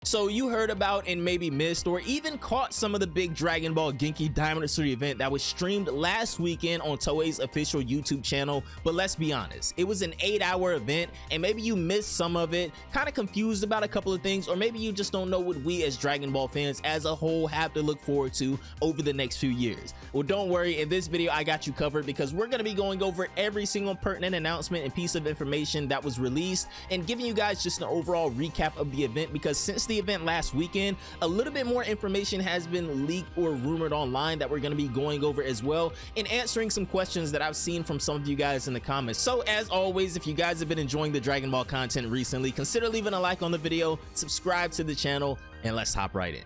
So you heard about and maybe missed or even caught some of the big Dragon Ball Genkidaimatsuri event that was streamed last weekend on Toei's official YouTube channel, but let's be honest, it was an 8-hour event and maybe you missed some of it, kind of confused about a couple of things, or maybe you just don't know what we as Dragon Ball fans as a whole have to look forward to over the next few years. Well, don't worry, in this video I got you covered because we're going to be going over every single pertinent announcement and piece of information that was released and giving you guys just an overall recap of the event, because since the event last weekend, a little bit more information has been leaked or rumored online that we're going to be going over as well, and answering some questions that I've seen from some of you guys in the comments. So as always, if you guys have been enjoying the Dragon Ball content recently, consider leaving a like on the video, subscribe to the channel, and let's hop right in.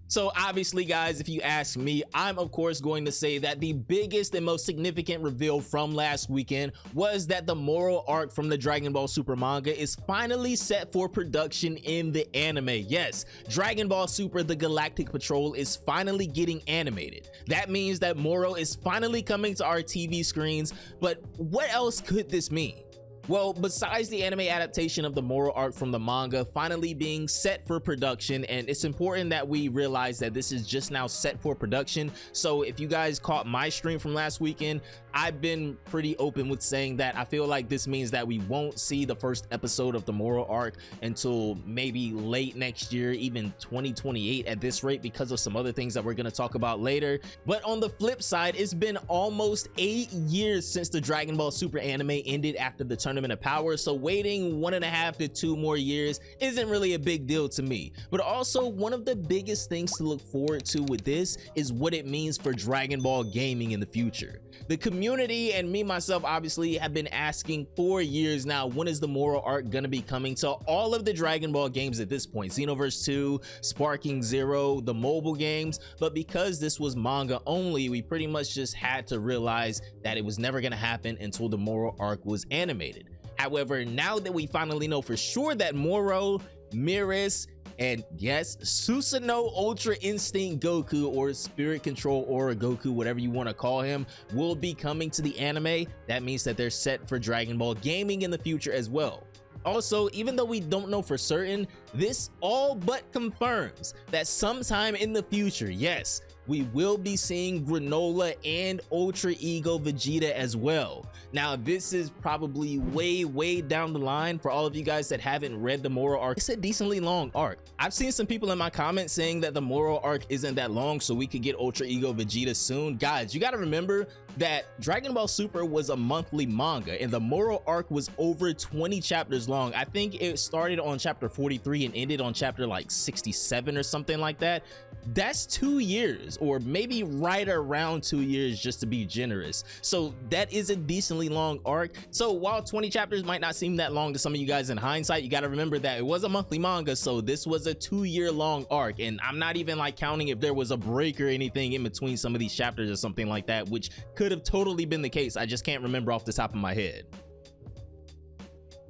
So obviously guys, if you ask me, I'm of course going to say that the biggest and most significant reveal from last weekend was that the Moro arc from the Dragon Ball Super manga is finally set for production in the anime. Yes, Dragon Ball Super The Galactic Patrol is finally getting animated. That means that Moro is finally coming to our TV screens, but what else could this mean? Well, besides the anime adaptation of the Moro arc from the manga finally being set for production, and it's important that we realize that this is just now set for production. So if you guys caught my stream from last weekend, I've been pretty open with saying that I feel like this means that we won't see the first episode of the Moro arc until maybe late next year, even 2028 at this rate, because of some other things that we're going to talk about later. But on the flip side, it's been almost 8 years since the Dragon Ball Super anime ended after the Tournament of Power, so waiting 1.5 to 2 more years isn't really a big deal to me. But also, one of the biggest things to look forward to with this is what it means for Dragon Ball gaming in the future. The community and me myself obviously have been asking for years now, when is the Moro arc gonna be coming to all of the Dragon Ball games at this point? Xenoverse 2, Sparking Zero, the mobile games. But because this was manga only, we pretty much just had to realize that it was never gonna happen until the Moro arc was animated. However, now that we finally know for sure that Moro, Miris, and yes, Susanoo Ultra Instinct Goku, or Spirit Control Aura Goku, whatever you want to call him, will be coming to the anime, that means that they're set for Dragon Ball gaming in the future as well. Also, even though we don't know for certain, this all but confirms that sometime in the future, yes, we will be seeing Granola and Ultra Ego Vegeta as well. Now, this is probably way down the line for all of you guys that haven't read the Moro arc. It's a decently long arc. I've seen some people in my comments saying that the Moro arc isn't that long, so we could get Ultra Ego Vegeta soon. Guys, you got to remember that Dragon Ball Super was a monthly manga, and the Moro arc was over 20 chapters long. I think it started on chapter 43 and ended on chapter like 67 or something like that. That's 2 years, or maybe right around 2 years, just to be generous. So that is a decently long arc. So while 20 chapters might not seem that long to some of you guys in hindsight, you got to remember that it was a monthly manga, so this was a 2-year long arc, and I'm not even like counting if there was a break or anything in between some of these chapters or something like that, which could have totally been the case. I just can't remember off the top of my head.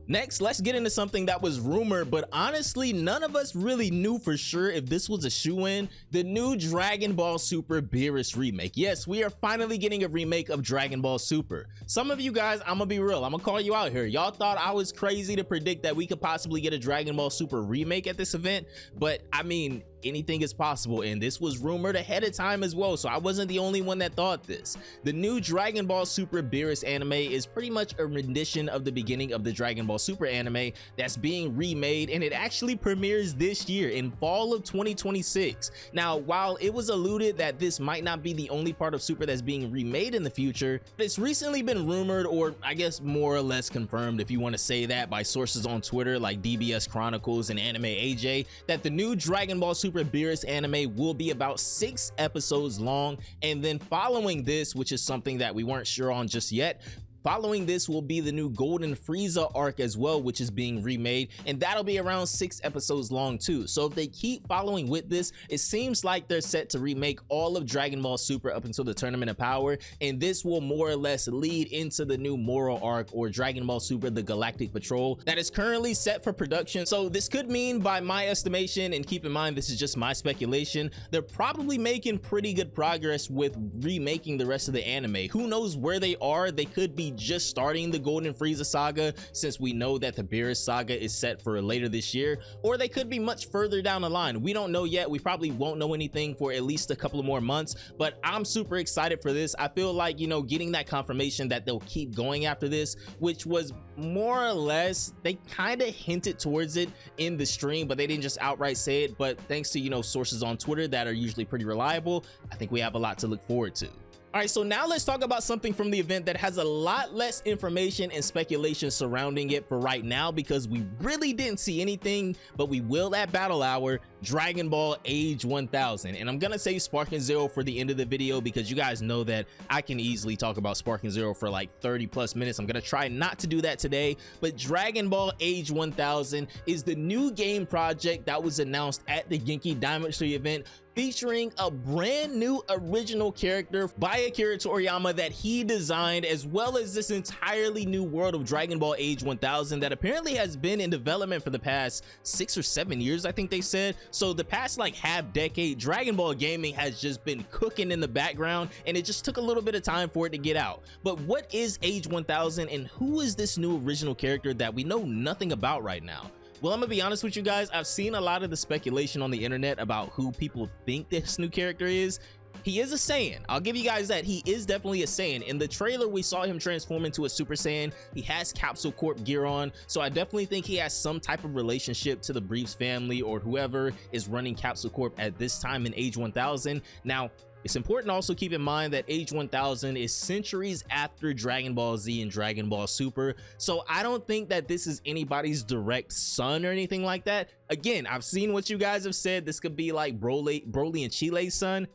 Next, let's get into something that was rumored, but honestly, none of us really knew for sure if this was a shoo-in: the new Dragon Ball Super Beerus remake. Yes, we are finally getting a remake of Dragon Ball Super. Some of you guys, I'm gonna be real, I'm gonna call you out here. Y'all thought I was crazy to predict that we could possibly get a Dragon Ball Super remake at this event, but I mean, anything is possible, and this was rumored ahead of time as well, so I wasn't the only one that thought this. The new Dragon Ball Super Beerus anime is pretty much a rendition of the beginning of the Dragon Ball Super anime that's being remade, and it actually premieres this year in fall of 2026. Now, while it was alluded that this might not be the only part of Super that's being remade in the future, it's recently been rumored, or I guess more or less confirmed if you want to say that, by sources on Twitter like DBS Chronicles and Anime AJ, that the new Dragon Ball Super Beerus anime will be about 6 episodes long, and then following this, which is something that we weren't sure on just yet, Following this will be the new Golden Frieza arc as well, which is being remade, and that'll be around 6 episodes long too. So if they keep following with this, it seems like they're set to remake all of Dragon Ball Super up until the Tournament of Power, and this will more or less lead into the new Moro arc, or Dragon Ball Super The Galactic Patrol, that is currently set for production. So this could mean, by my estimation, and keep in mind this is just my speculation, they're probably making pretty good progress with remaking the rest of the anime. Who knows where they are? They could be be just starting the Golden Frieza saga, since we know that the Beerus saga is set for later this year, or they could be much further down the line. We don't know yet. We probably won't know anything for at least a couple of more months, but I'm super excited for this. I feel like, you know, getting that confirmation that they'll keep going after this, which was more or less, they kind of hinted towards it in the stream, but they didn't just outright say it. But thanks to, you know, sources on Twitter that are usually pretty reliable, I think we have a lot to look forward to. All right, so now let's talk about something from the event that has a lot less information and speculation surrounding it for right now, because we really didn't see anything, but we will at Battle Hour. Dragon Ball Age 1000, and I'm gonna save Sparking Zero for the end of the video because you guys know that I can easily talk about Sparking Zero for like 30 plus minutes. I'm gonna try not to do that today, but Dragon Ball Age 1000 is the new game project that was announced at the Genkidaimatsuri event, featuring a brand new original character by Akira Toriyama that he designed, as well as this entirely new world of Dragon Ball Age 1000 that apparently has been in development for the past 6 or 7 years, I think they said. So the past like half decade, Dragon Ball gaming has just been cooking in the background, and it just took a little bit of time for it to get out. But what is Age 1000, and who is this new original character that we know nothing about right now? Well, I'm gonna be honest with you guys, I've seen a lot of the speculation on the internet about who people think this new character is. He is a Saiyan. I'll give you guys that. He is definitely a Saiyan. In the trailer, we saw him transform into a Super Saiyan. He has Capsule Corp gear on, so I definitely think he has some type of relationship to the Briefs family or whoever is running Capsule Corp at this time in Age 1000. Now, it's important to also keep in mind that Age 1000 is centuries after Dragon Ball Z and Dragon Ball Super, so I don't think that this is anybody's direct son or anything like that. Again, I've seen what you guys have said. This could be like Broly and Chile's son.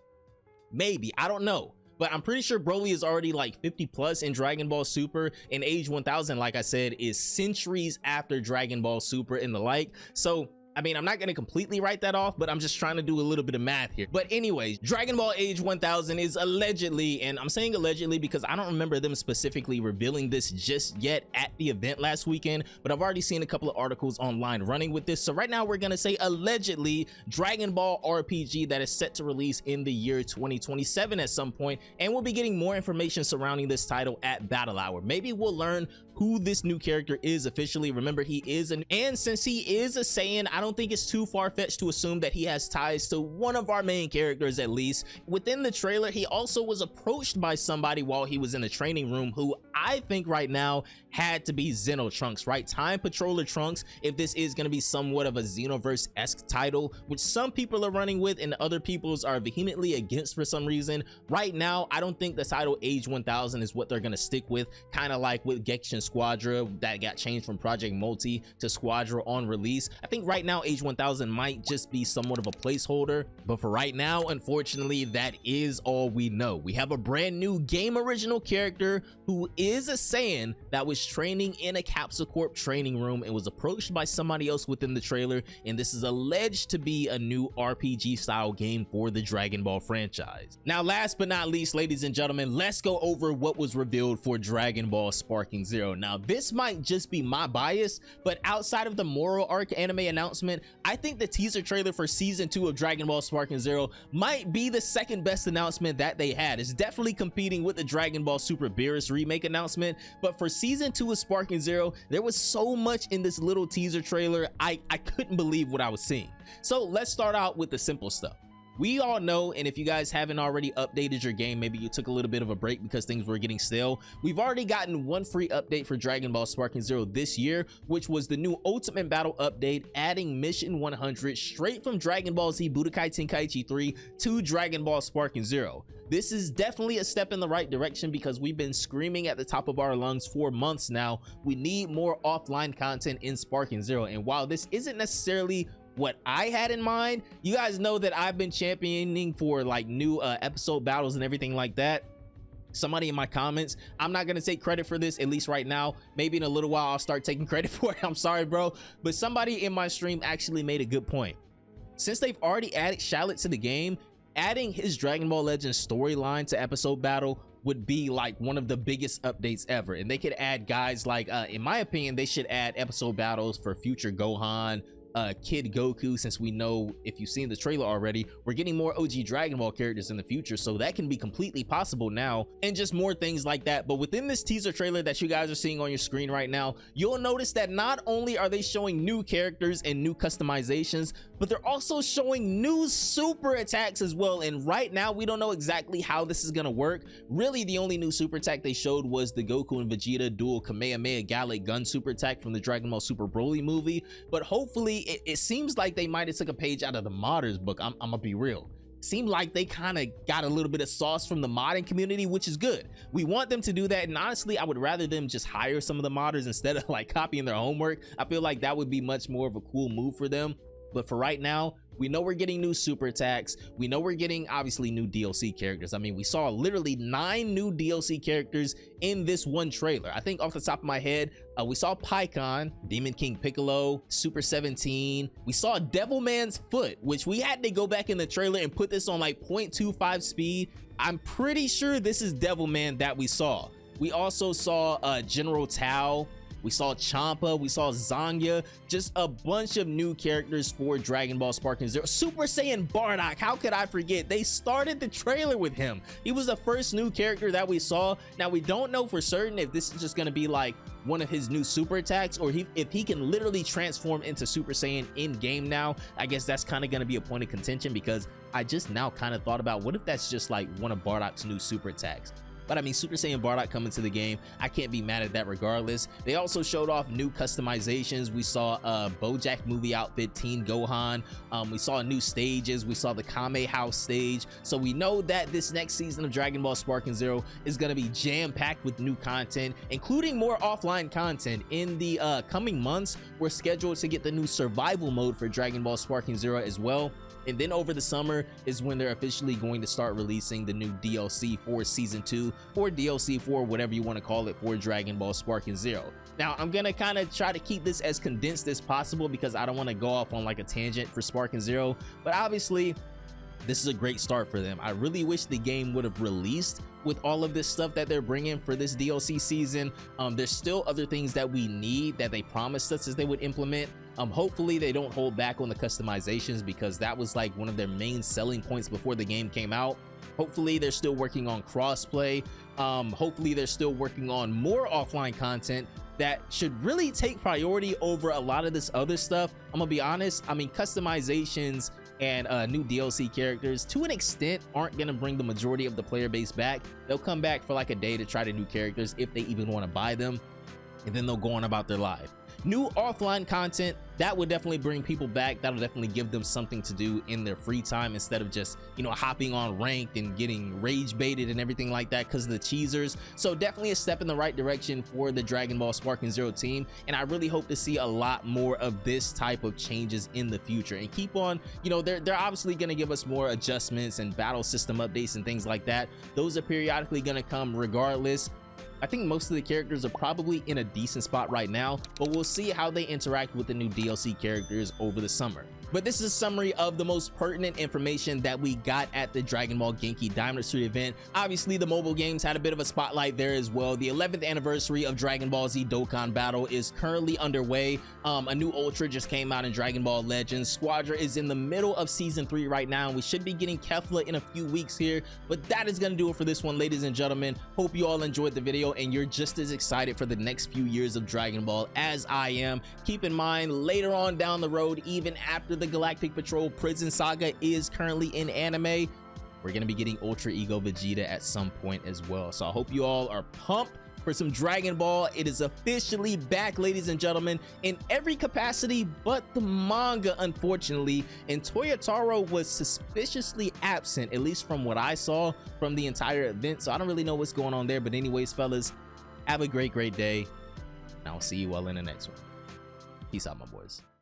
Maybe, I don't know, but I'm pretty sure Broly is already like 50 plus in Dragon Ball Super, and Age 1000, like I said, is centuries after Dragon Ball Super and the like. So I mean, I'm not going to completely write that off, but I'm just trying to do a little bit of math here. But anyways, Dragon Ball Age 1000 is allegedly, and I'm saying allegedly because I don't remember them specifically revealing this just yet at the event last weekend, but I've already seen a couple of articles online running with this. So right now we're going to say allegedly Dragon Ball RPG that is set to release in the year 2027 at some point, and we'll be getting more information surrounding this title at Battle Hour. Maybe we'll learn who this new character is officially. Remember, he is and since he is a Saiyan, I don't think it's too far-fetched to assume that he has ties to one of our main characters at least. Within the trailer, he also was approached by somebody while he was in the training room who I think right now had to be Xeno Trunks, right? Time Patroller Trunks, if this is going to be somewhat of a Xenoverse-esque title, which some people are running with and other peoples are vehemently against for some reason. Right now, I don't think the title Age 1000 is what they're going to stick with, kind of like with Genshin Squadra that got changed from Project Multi to Squadra on release. I think right now Age 1000 might just be somewhat of a placeholder, but for right now, unfortunately, that is all we know. We have a brand new game original character who is a Saiyan that was training in a Capsule Corp training room and was approached by somebody else within the trailer, and this is alleged to be a new RPG style game for the Dragon Ball franchise. Now, last but not least, ladies and gentlemen, let's go over what was revealed for Dragon Ball Sparking Zero. Now, this might just be my bias, but outside of the Moro arc anime announcement, I think the teaser trailer for season 2 of Dragon Ball Sparking Zero might be the second best announcement that they had. It's definitely competing with the Dragon Ball Super Beerus remake announcement, but for season 2 of Sparking Zero, there was so much in this little teaser trailer, I couldn't believe what I was seeing. So let's start out with the simple stuff. We all know, and if you guys haven't already updated your game, maybe you took a little bit of a break because things were getting stale, we've already gotten one free update for Dragon Ball Sparking Zero this year, which was the new Ultimate Battle update, adding Mission 100 straight from Dragon Ball Z Budokai Tenkaichi 3 to Dragon Ball Sparking Zero. This is definitely a step in the right direction because we've been screaming at the top of our lungs for months now. We need more offline content in Sparking Zero, and while this isn't necessarily what I had in mind, you guys know that I've been championing for like new episode battles and everything like that. Somebody in my comments, I'm not gonna take credit for this, at least right now. Maybe in a little while I'll start taking credit for it. I'm sorry, bro, but somebody in my stream actually made a good point. Since they've already added Shallot to the game, adding his Dragon Ball Legends storyline to episode battle would be like one of the biggest updates ever. And they could add guys like, in my opinion, they should add episode battles for future Gohan, Kid Goku, since we know, if you've seen the trailer already, we're getting more OG Dragon Ball characters in the future, so that can be completely possible now, and just more things like that. But within this teaser trailer that you guys are seeing on your screen right now, you'll notice that not only are they showing new characters and new customizations, but they're also showing new super attacks as well. And right now we don't know exactly how this is going to work. Really, the only new super attack they showed was the Goku and Vegeta dual Kamehameha Gallic gun super attack from the Dragon Ball Super Broly movie. But hopefully it seems like they might have took a page out of the modders book. I'm gonna be real. Seemed like they kind of got a little bit of sauce from the modding community, which is good. We want them to do that, and honestly, I would rather them just hire some of the modders instead of like copying their homework. I feel like that would be much more of a cool move for them. But for right now, we know we're getting new super attacks. We know we're getting obviously new DLC characters. I mean, we saw literally 9 new DLC characters in this one trailer. I think off the top of my head, we saw Pikkon, Demon King Piccolo, Super 17. We saw Devilman's Foot, which we had to go back in the trailer and put this on like 0.25 speed. I'm pretty sure this is Devilman that we saw. We also saw General Tao. We saw Champa, we saw Zangya, just a bunch of new characters for Dragon Ball Sparking Zero. Super Saiyan Bardock, how could I forget? They started the trailer with him. He was the first new character that we saw. Now, we don't know for certain if this is just gonna be like one of his new super attacks, or if he can literally transform into Super Saiyan in game now. I guess that's kind of gonna be a point of contention, because I just now kind of thought about, what if that's just like one of Bardock's new super attacks? But I mean, Super Saiyan Bardock coming to the game, I can't be mad at that regardless. They also showed off new customizations. We saw BoJack movie outfit, Teen Gohan. We saw new stages. We saw the Kame House stage. So we know that this next season of Dragon Ball Sparking Zero is going to be jam-packed with new content, including more offline content. In the coming months, we're scheduled to get the new survival mode for Dragon Ball Sparking Zero as well. And then over the summer is when they're officially going to start releasing the new DLC for Season 2, or DLC for whatever you want to call it, for Dragon Ball Sparking Zero. Now, I'm going to kind of try to keep this as condensed as possible, because I don't want to go off on like a tangent for Sparking Zero. But obviously, this is a great start for them. I really wish the game would have released with all of this stuff that they're bringing for this DLC season. There's still other things that we need that they promised us as they would implement. Hopefully they don't hold back on the customizations, because that was like one of their main selling points before the game came out. Hopefully they're still working on crossplay. Hopefully they're still working on more offline content that should really take priority over a lot of this other stuff. I'm gonna be honest, I mean, customizations and new DLC characters to an extent aren't gonna bring the majority of the player base back. They'll come back for like a day to try the new characters if they even want to buy them, and then they'll go on about their life. New offline content, that would definitely bring people back. That'll definitely give them something to do in their free time, instead of just, you know, hopping on ranked and getting rage baited and everything like that because of the cheesers. So definitely a step in the right direction for the Dragon Ball Sparking Zero team, and I really hope to see a lot more of this type of changes in the future, and keep on, you know, they're obviously going to give us more adjustments and battle system updates and things like that. Those are periodically going to come regardless. I think most of the characters are probably in a decent spot right now, but we'll see how they interact with the new DLC characters over the summer. But this is a summary of the most pertinent information that we got at the Dragon Ball Genkidaimatsuri event. Obviously, the mobile games had a bit of a spotlight there as well. The 11th anniversary of Dragon Ball Z Dokkan Battle is currently underway. A new Ultra just came out in Dragon Ball Legends. Squadra is in the middle of Season 3 right now, and we should be getting Kefla in a few weeks here. But that is going to do it for this one, ladies and gentlemen. Hope you all enjoyed the video, and you're just as excited for the next few years of Dragon Ball as I am. Keep in mind, later on down the road, even after the Galactic Patrol Prison Saga is currently in anime, we're going to be getting Ultra Ego Vegeta at some point as well. So I hope you all are pumped for some Dragon Ball. It is officially back, ladies and gentlemen, in every capacity but the manga, unfortunately. And Toyotaro was suspiciously absent, at least from what I saw from the entire event. So I don't really know what's going on there. But anyways, fellas, have a great day, and I'll see you all in the next one. Peace out, my boys.